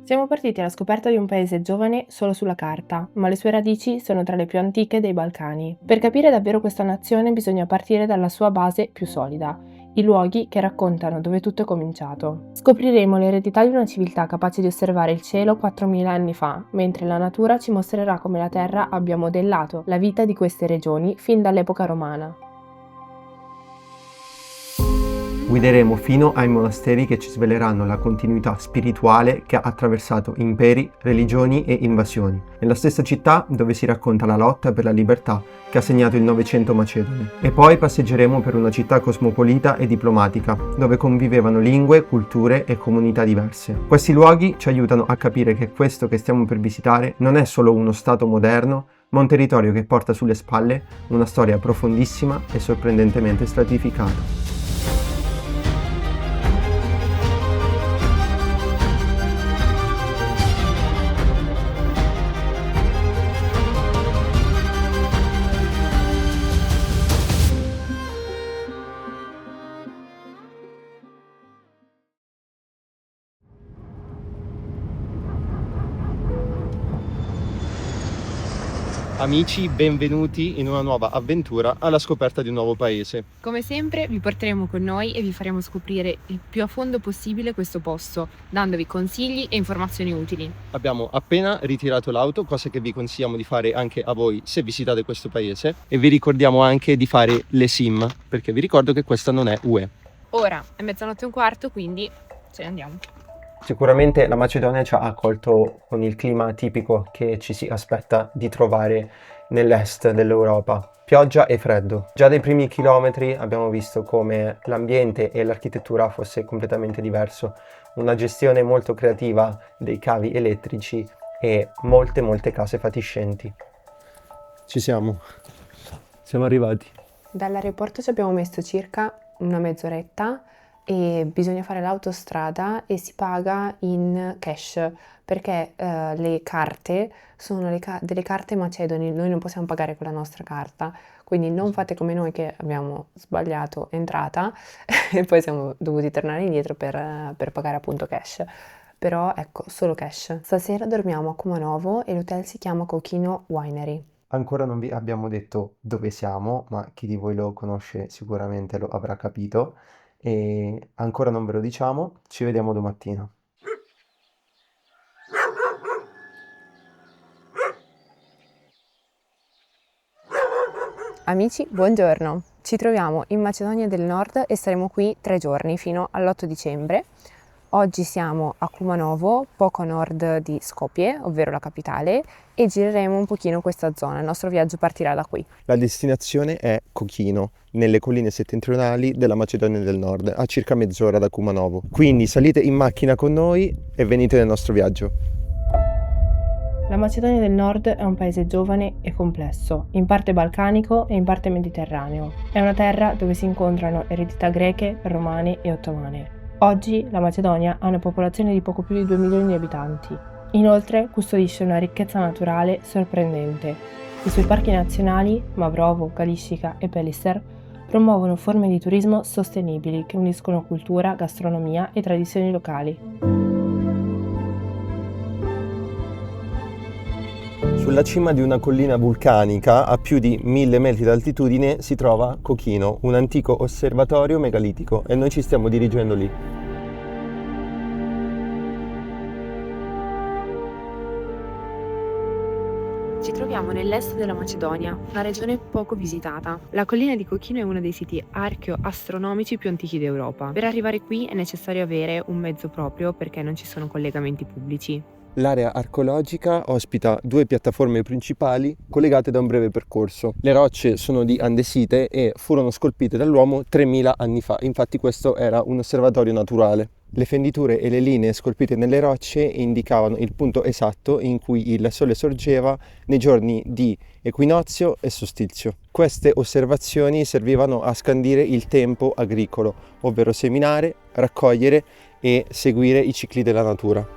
Siamo partiti alla scoperta di un paese giovane solo sulla carta, ma le sue radici sono tra le più antiche dei Balcani. Per capire davvero questa nazione bisogna partire dalla sua base più solida, i luoghi che raccontano dove tutto è cominciato. Scopriremo l'eredità di una civiltà capace di osservare il cielo 4000 anni fa, mentre la natura ci mostrerà come la Terra abbia modellato la vita di queste regioni fin dall'epoca romana. Guideremo fino ai monasteri che ci sveleranno la continuità spirituale che ha attraversato imperi, religioni e invasioni, nella stessa città dove si racconta la lotta per la libertà che ha segnato il Novecento macedone. E poi passeggeremo per una città cosmopolita e diplomatica, dove convivevano lingue, culture e comunità diverse. Questi luoghi ci aiutano a capire che questo che stiamo per visitare non è solo uno stato moderno, ma un territorio che porta sulle spalle una storia profondissima e sorprendentemente stratificata. Amici, benvenuti in una nuova avventura alla scoperta di un nuovo paese. Come sempre vi porteremo con noi e vi faremo scoprire il più a fondo possibile questo posto, dandovi consigli e informazioni utili. Abbiamo appena ritirato l'auto, cosa che vi consigliamo di fare anche a voi se visitate questo paese, e vi ricordiamo anche di fare le SIM, perché vi ricordo che questa non è UE. Ora è 00:15, quindi ce ne andiamo. Sicuramente la Macedonia ci ha accolto con il clima tipico che ci si aspetta di trovare nell'est dell'Europa. Pioggia e freddo. Già dai primi chilometri abbiamo visto come l'ambiente e l'architettura fosse completamente diverso. Una gestione molto creativa dei cavi elettrici e molte case fatiscenti. Ci siamo arrivati. Dall'aeroporto ci abbiamo messo circa una mezz'oretta e bisogna fare l'autostrada e si paga in cash perché le carte sono delle carte macedoni, noi non possiamo pagare con la nostra carta, quindi non fate come noi che abbiamo sbagliato entrata e poi siamo dovuti tornare indietro per pagare appunto cash. Però ecco, solo cash. Stasera dormiamo a Kumanovo e l'hotel si chiama Kokino Winery. Ancora non vi abbiamo detto dove siamo, ma chi di voi lo conosce sicuramente lo avrà capito. E ancora non ve lo diciamo, ci vediamo domattina. Amici, buongiorno! Ci troviamo in Macedonia del Nord e saremo qui 3 giorni fino all'8 dicembre. Oggi siamo a Kumanovo, poco a nord di Skopje, ovvero la capitale, e gireremo un pochino questa zona. Il nostro viaggio partirà da qui. La destinazione è Kokino, nelle colline settentrionali della Macedonia del Nord, a circa mezz'ora da Kumanovo. Quindi salite in macchina con noi e venite nel nostro viaggio. La Macedonia del Nord è un paese giovane e complesso, in parte balcanico e in parte mediterraneo. È una terra dove si incontrano eredità greche, romane e ottomane. Oggi la Macedonia ha una popolazione di poco più di 2 milioni di abitanti. Inoltre custodisce una ricchezza naturale sorprendente. I suoi parchi nazionali, Mavrovo, Kaliscica e Pelister, promuovono forme di turismo sostenibili che uniscono cultura, gastronomia e tradizioni locali. Sulla cima di una collina vulcanica a più di 1000 metri d'altitudine si trova Kokino, un antico osservatorio megalitico, e noi ci stiamo dirigendo lì. Ci troviamo nell'est della Macedonia, una regione poco visitata. La collina di Kokino è uno dei siti archeo-astronomici più antichi d'Europa. Per arrivare qui è necessario avere un mezzo proprio perché non ci sono collegamenti pubblici. L'area archeologica ospita 2 piattaforme principali collegate da un breve percorso. Le rocce sono di andesite e furono scolpite dall'uomo 3000 anni fa, infatti questo era un osservatorio naturale. Le fenditure e le linee scolpite nelle rocce indicavano il punto esatto in cui il sole sorgeva nei giorni di equinozio e solstizio. Queste osservazioni servivano a scandire il tempo agricolo, ovvero seminare, raccogliere e seguire i cicli della natura.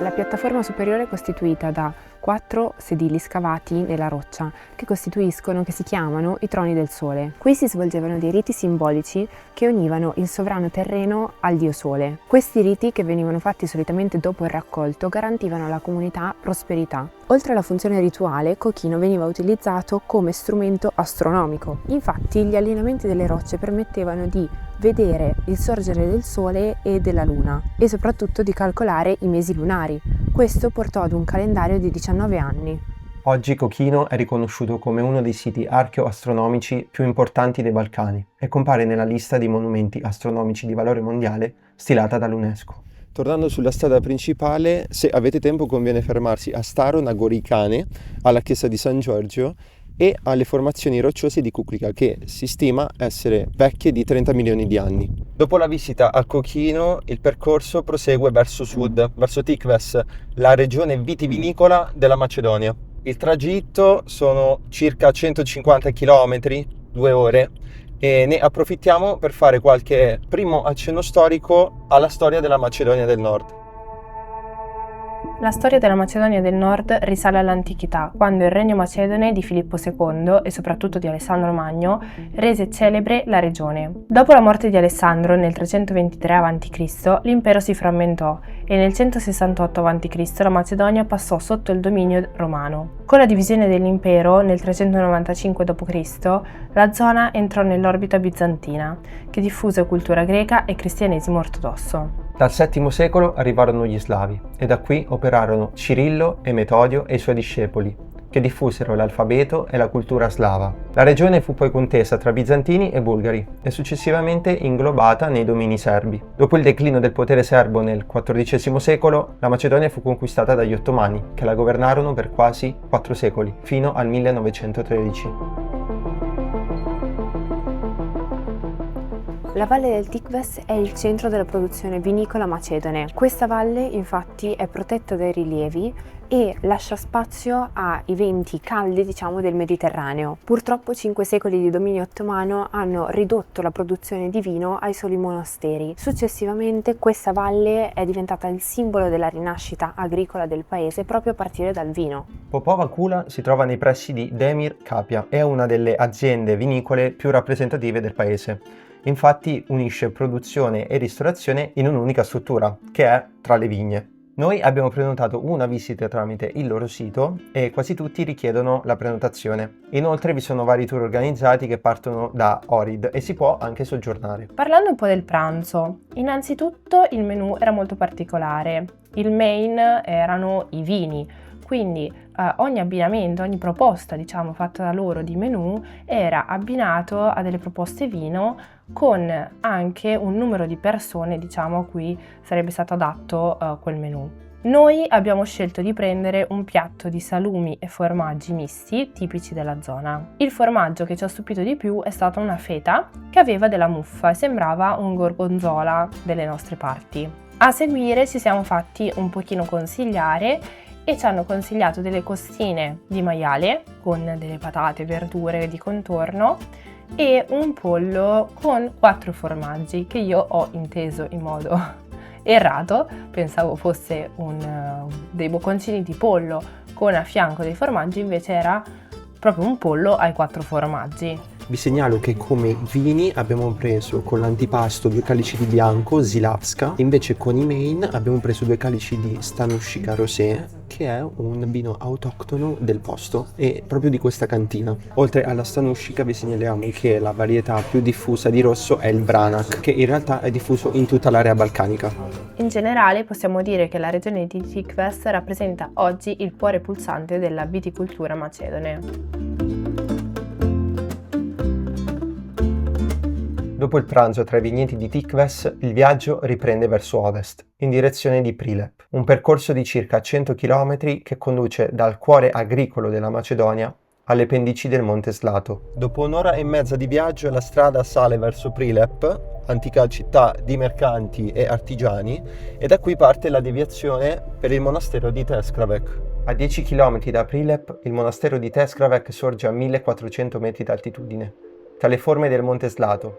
La piattaforma superiore è costituita da 4 sedili scavati nella roccia che si chiamano i troni del sole. Qui si svolgevano dei riti simbolici che univano il sovrano terreno al dio sole. Questi riti, che venivano fatti solitamente dopo il raccolto, garantivano alla comunità prosperità. Oltre alla funzione rituale, Cochino veniva utilizzato come strumento astronomico. Infatti, gli allineamenti delle rocce permettevano di vedere il sorgere del sole e della luna e soprattutto di calcolare i mesi lunari. Questo portò ad un calendario di 19 anni. Oggi Cochino è riconosciuto come uno dei siti archeo-astronomici più importanti dei Balcani e compare nella lista dei monumenti astronomici di valore mondiale stilata dall'UNESCO. Tornando sulla strada principale, se avete tempo conviene fermarsi a Staro Nagoricane, alla chiesa di San Giorgio e alle formazioni rocciose di Kuklika, che si stima essere vecchie di 30 milioni di anni. Dopo la visita a Cochino, il percorso prosegue verso sud, verso Tikves, la regione vitivinicola della Macedonia. Il tragitto sono circa 150 km, 2 ore, e ne approfittiamo per fare qualche primo accenno storico alla storia della Macedonia del Nord. La storia della Macedonia del Nord risale all'antichità, quando il regno macedone di Filippo II e soprattutto di Alessandro Magno rese celebre la regione. Dopo la morte di Alessandro nel 323 a.C., l'impero si frammentò e nel 168 a.C. la Macedonia passò sotto il dominio romano. Con la divisione dell'impero nel 395 d.C., la zona entrò nell'orbita bizantina, che diffuse cultura greca e cristianesimo ortodosso. Dal VII secolo arrivarono gli Slavi e da qui operarono Cirillo e Metodio e i suoi discepoli, che diffusero l'alfabeto e la cultura slava. La regione fu poi contesa tra bizantini e bulgari e successivamente inglobata nei domini serbi. Dopo il declino del potere serbo nel XIV secolo, la Macedonia fu conquistata dagli Ottomani, che la governarono per quasi 4 secoli, fino al 1913. La valle del Tikves è il centro della produzione vinicola macedone. Questa valle infatti è protetta dai rilievi e lascia spazio ai venti caldi, del Mediterraneo. Purtroppo 5 secoli di dominio ottomano hanno ridotto la produzione di vino ai soli monasteri. Successivamente questa valle è diventata il simbolo della rinascita agricola del paese proprio a partire dal vino. Popova Kula si trova nei pressi di Demir Kapia, è una delle aziende vinicole più rappresentative del paese. Infatti unisce produzione e ristorazione in un'unica struttura, che è tra le vigne. Noi abbiamo prenotato una visita tramite il loro sito e quasi tutti richiedono la prenotazione. Inoltre vi sono vari tour organizzati che partono da Ohrid e si può anche soggiornare. Parlando un po' del pranzo, innanzitutto il menù era molto particolare. Il main erano i vini, quindi ogni abbinamento, ogni proposta fatta da loro di menù era abbinato a delle proposte vino con anche un numero di persone a cui sarebbe stato adatto quel menù. Noi abbiamo scelto di prendere un piatto di salumi e formaggi misti tipici della zona. Il formaggio che ci ha stupito di più è stata una feta che aveva della muffa e sembrava un gorgonzola delle nostre parti. A seguire ci siamo fatti un pochino consigliare e ci hanno consigliato delle costine di maiale con delle patate, verdure di contorno e un pollo con 4 formaggi che io ho inteso in modo errato, pensavo fosse dei bocconcini di pollo con a fianco dei formaggi, invece era proprio un pollo ai 4 formaggi. Vi segnalo che come vini abbiamo preso con l'antipasto 2 calici di bianco, Zilavska, invece con i main abbiamo preso 2 calici di Stanushika Rosé, che è un vino autoctono del posto e proprio di questa cantina. Oltre alla Stanushika vi segnaliamo che la varietà più diffusa di rosso è il Branak, che in realtà è diffuso in tutta l'area balcanica. In generale possiamo dire che la regione di Tikves rappresenta oggi il cuore pulsante della viticoltura macedone. Dopo il pranzo tra i vigneti di Tikves, il viaggio riprende verso ovest, in direzione di Prilep, un percorso di circa 100 km che conduce dal cuore agricolo della Macedonia alle pendici del Monte Slato. Dopo un'ora e mezza di viaggio la strada sale verso Prilep, antica città di mercanti e artigiani, e da qui parte la deviazione per il monastero di Teskravek. A 10 km da Prilep, il monastero di Teskravek sorge a 1400 metri d'altitudine, tra le forme del Monte Slato.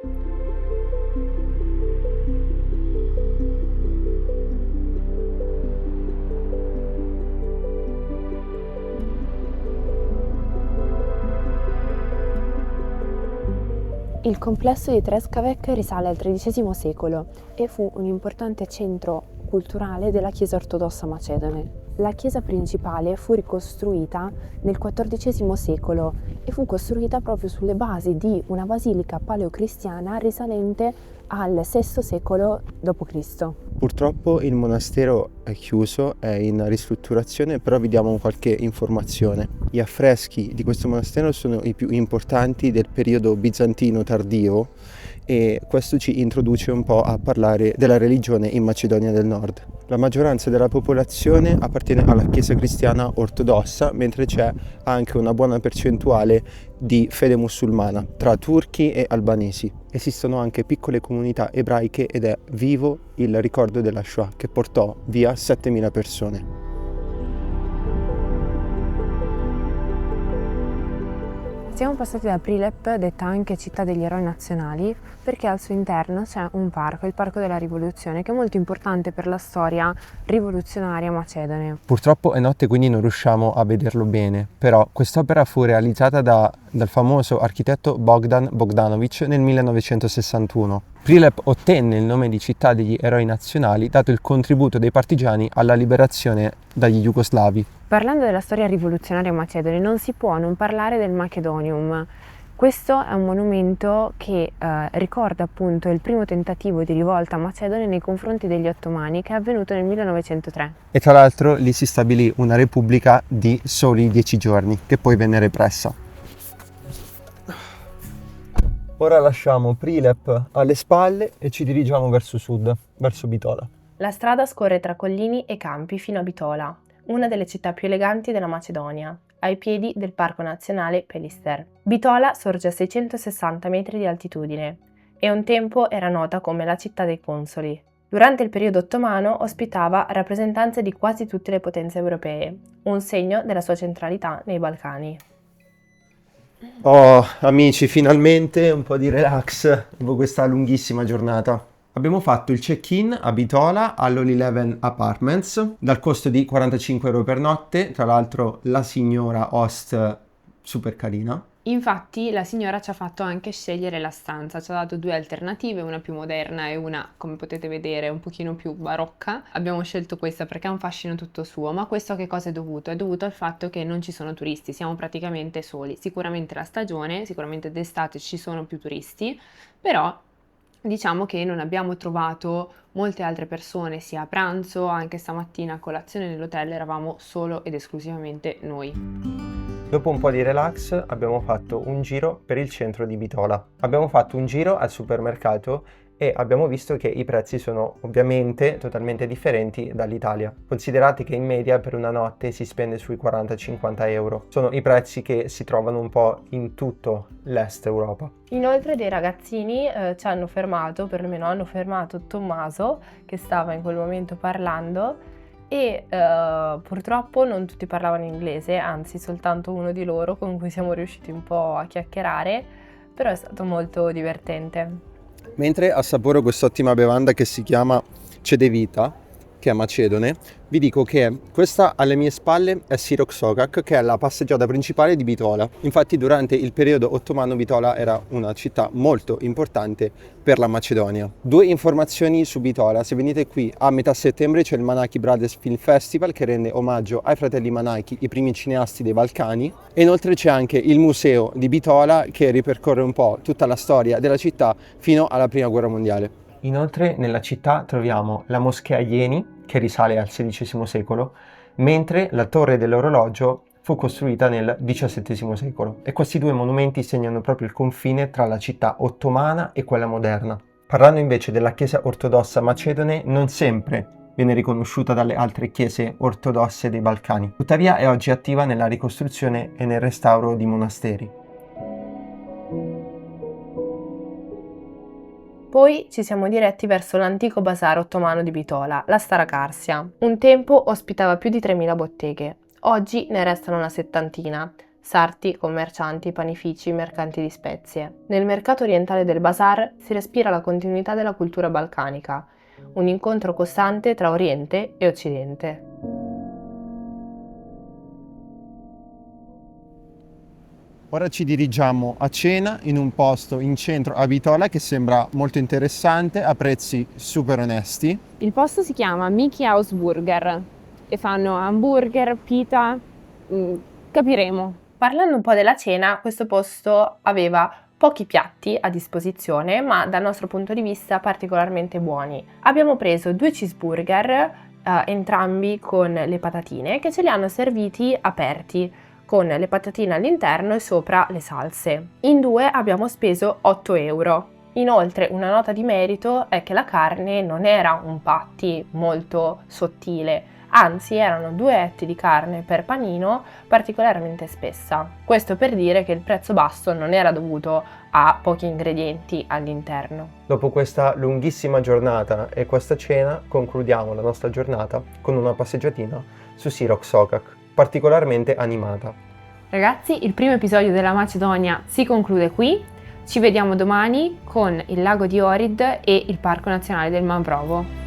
Il complesso di Treskavek risale al XIII secolo e fu un importante centro culturale della Chiesa ortodossa macedone. La chiesa principale fu ricostruita nel XIV secolo e fu costruita proprio sulle basi di una basilica paleocristiana risalente al VI secolo d.C. Purtroppo il monastero è chiuso, è in ristrutturazione, però vi diamo qualche informazione. Gli affreschi di questo monastero sono i più importanti del periodo bizantino tardivo e questo ci introduce un po' a parlare della religione in Macedonia del Nord. La maggioranza della popolazione appartiene alla Chiesa cristiana ortodossa, mentre c'è anche una buona percentuale di fede musulmana tra turchi e albanesi. Esistono anche piccole comunità ebraiche ed è vivo il ricordo della Shoah che portò via 7.000 persone. Siamo passati da Prilep, detta anche città degli eroi nazionali, perché al suo interno c'è un parco, il Parco della Rivoluzione, che è molto importante per la storia rivoluzionaria macedone. Purtroppo è notte, quindi non riusciamo a vederlo bene, però quest'opera fu realizzata dal famoso architetto Bogdan Bogdanovic nel 1961. Prilep ottenne il nome di città degli eroi nazionali dato il contributo dei partigiani alla liberazione dagli jugoslavi. Parlando della storia rivoluzionaria macedone non si può non parlare del Macedonium. Questo è un monumento che ricorda appunto il primo tentativo di rivolta macedone nei confronti degli ottomani che è avvenuto nel 1903. E tra l'altro lì si stabilì una repubblica di soli 10 giorni, che poi venne repressa. Ora lasciamo Prilep alle spalle e ci dirigiamo verso sud, verso Bitola. La strada scorre tra collini e campi fino a Bitola, una delle città più eleganti della Macedonia, ai piedi del Parco Nazionale Pelister. Bitola sorge a 660 metri di altitudine e un tempo era nota come la città dei consoli. Durante il periodo ottomano ospitava rappresentanze di quasi tutte le potenze europee, un segno della sua centralità nei Balcani. Oh, amici, finalmente un po' di relax dopo questa lunghissima giornata. Abbiamo fatto il check-in a Bitola all'All Eleven Apartments dal costo di 45 euro per notte, tra l'altro la signora host super carina. Infatti la signora ci ha fatto anche scegliere la stanza, ci ha dato due alternative, una più moderna e una, come potete vedere, un pochino più barocca. Abbiamo scelto questa perché ha un fascino tutto suo, ma questo a che cosa è dovuto? È dovuto al fatto che non ci sono turisti, siamo praticamente soli. Sicuramente la stagione, sicuramente d'estate ci sono più turisti, però diciamo che non abbiamo trovato molte altre persone sia a pranzo, anche stamattina a colazione nell'hotel eravamo solo ed esclusivamente noi. Dopo un po' di relax abbiamo fatto un giro per il centro di Bitola. Abbiamo fatto un giro al supermercato e abbiamo visto che i prezzi sono ovviamente totalmente differenti dall'Italia. Considerate che in media per una notte si spende sui 40-50 euro. Sono i prezzi che si trovano un po' in tutto l'est Europa. Inoltre dei ragazzini ci hanno fermato, perlomeno hanno fermato Tommaso che stava in quel momento parlando e purtroppo non tutti parlavano inglese, anzi soltanto uno di loro con cui siamo riusciti un po' a chiacchierare, però è stato molto divertente. Mentre assaporo quest'ottima bevanda che si chiama Cedevita, che è macedone, vi dico che questa alle mie spalle è Sirok Sokak, che è la passeggiata principale di Bitola. Infatti durante il periodo ottomano Bitola era una città molto importante per la Macedonia. Due informazioni su Bitola: se venite qui a metà settembre c'è il Manaki Brothers Film Festival che rende omaggio ai fratelli Manaki, i primi cineasti dei Balcani, e inoltre c'è anche il museo di Bitola che ripercorre un po' tutta la storia della città fino alla prima guerra mondiale. Inoltre nella città troviamo la moschea Ieni, che risale al XVI secolo, mentre la torre dell'orologio fu costruita nel XVII secolo e questi due monumenti segnano proprio il confine tra la città ottomana e quella moderna. Parlando invece della chiesa ortodossa macedone, non sempre viene riconosciuta dalle altre chiese ortodosse dei Balcani, tuttavia è oggi attiva nella ricostruzione e nel restauro di monasteri. Poi ci siamo diretti verso l'antico bazar ottomano di Bitola, la Starakarsia. Un tempo ospitava più di 3.000 botteghe, oggi ne restano una settantina, sarti, commercianti, panifici, mercanti di spezie. Nel mercato orientale del bazar si respira la continuità della cultura balcanica, un incontro costante tra Oriente e Occidente. Ora ci dirigiamo a cena in un posto in centro a Bitola che sembra molto interessante, a prezzi super onesti. Il posto si chiama Mickey House Burger e fanno hamburger, pita, capiremo. Parlando un po' della cena, questo posto aveva pochi piatti a disposizione, ma dal nostro punto di vista particolarmente buoni. Abbiamo preso 2 cheeseburger, entrambi con le patatine, che ce li hanno serviti aperti, con le patatine all'interno e sopra le salse. In 2 abbiamo speso 8 euro. Inoltre una nota di merito è che la carne non era un patty molto sottile, anzi erano 2 etti di carne per panino particolarmente spessa. Questo per dire che il prezzo basso non era dovuto a pochi ingredienti all'interno. Dopo questa lunghissima giornata e questa cena concludiamo la nostra giornata con una passeggiatina su Siroc Sokak, particolarmente animata. Ragazzi, il primo episodio della Macedonia si conclude qui. Ci vediamo domani con il lago di Ohrid e il Parco Nazionale del Mavrovo.